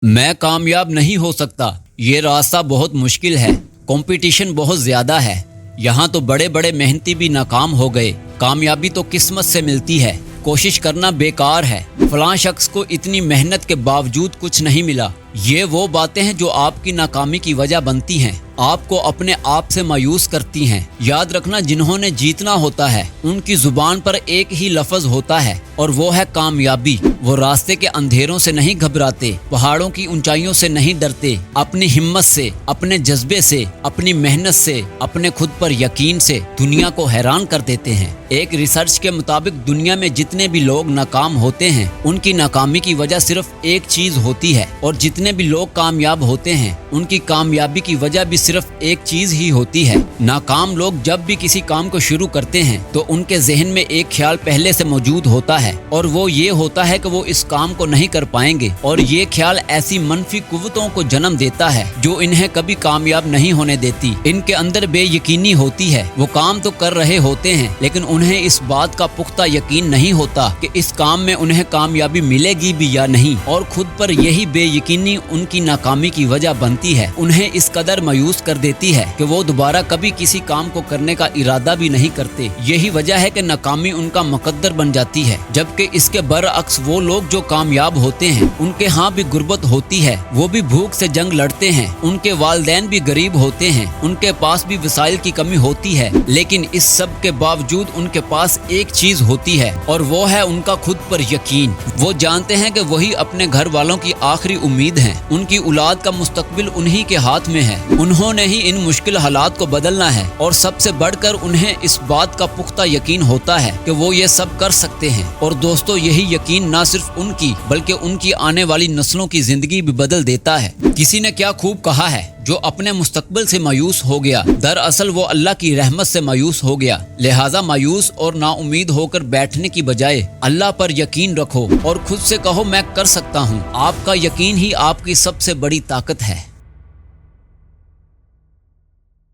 मैं कामयाब नहीं हो सकता। ये रास्ता बहुत मुश्किल है। कंपटीशन बहुत ज्यादा है। यहाँ तो बड़े बड़े मेहनती भी नाकाम हो गए। कामयाबी तो किस्मत से मिलती है, कोशिश करना बेकार है। फलां शख्स को इतनी मेहनत के बावजूद कुछ नहीं मिला। ये वो बातें हैं जो आपकी नाकामी की वजह बनती हैं, आपको अपने आप से मायूस करती हैं। याद रखना, जिन्होंने जीतना होता है उनकी जुबान पर एक ही लफ्ज होता है और वो है कामयाबी। वो रास्ते के अंधेरों से नहीं घबराते, पहाड़ों की ऊंचाइयों से नहीं डरते। अपनी हिम्मत से, अपने जज्बे से, अपनी मेहनत से, अपने खुद पर यकीन से दुनिया को हैरान कर देते हैं। एक रिसर्च के मुताबिक दुनिया में जितने भी लोग नाकाम होते हैं उनकी नाकामी की वजह सिर्फ एक चीज होती है, और जितने भी लोग कामयाब होते हैं उनकी कामयाबी की वजह भी सिर्फ एक चीज ही होती है। नाकाम लोग जब भी किसी काम को शुरू करते हैं तो उनके जहन में एक ख्याल पहले से मौजूद होता है, और वो ये होता है कि वो इस काम को नहीं कर पाएंगे। और ये ख्याल ऐसी मनफी कुव्वतों को जन्म देता है जो इन्हें कभी कामयाब नहीं होने देती। इनके अंदर बेयकीनी होती है। वो काम तो कर रहे होते हैं लेकिन उन्हें इस बात का पुख्ता यकीन नहीं होता कि इस काम में उन्हें कामयाबी मिलेगी भी या नहीं, और खुद पर यही बेयकीनी उनकी नाकामी की वजह बनती है। उन्हें इस कदर मायूस कर देती है कि वो दोबारा कभी किसी काम को करने का इरादा भी नहीं करते। यही वजह है कि नाकामी उनका मुकद्दर बन जाती है। जबकि इसके बरअक्स वो लोग जो कामयाब होते हैं उनके यहाँ भी गुर्बत होती है, वो भी भूख से जंग लड़ते हैं, उनके वालिदैन भी गरीब होते हैं, उनके पास भी वसाइल की कमी होती है, लेकिन इस सब के बावजूद उनके पास एक चीज होती है और वो है उनका खुद पर यकीन। वो जानते हैं कि वही अपने घर वालों की आखिरी उम्मीद हैं। उनकी औलाद का मुस्तकबिल उन्हीं के हाथ में है। उन्होंने ही इन मुश्किल हालात को बदलना है, और सबसे बढ़कर उन्हें इस बात का पुख्ता यकीन होता है कि वो ये सब कर सकते हैं। और दोस्तों, यही यकीन न सिर्फ उनकी बल्कि उनकी आने वाली नस्लों की जिंदगी भी बदल देता है। किसी ने क्या खूब कहा है, जो अपने मुस्तकबिल से मायूस हो गया दरअसल वो अल्लाह की रहमत से मायूस हो गया। लिहाजा मायूस और नाउम्मीद होकर बैठने की बजाय अल्लाह पर यकीन रखो और खुद से कहो, मैं कर सकता हूँ। आपका यकीन ही आपकी सबसे बड़ी ताकत है।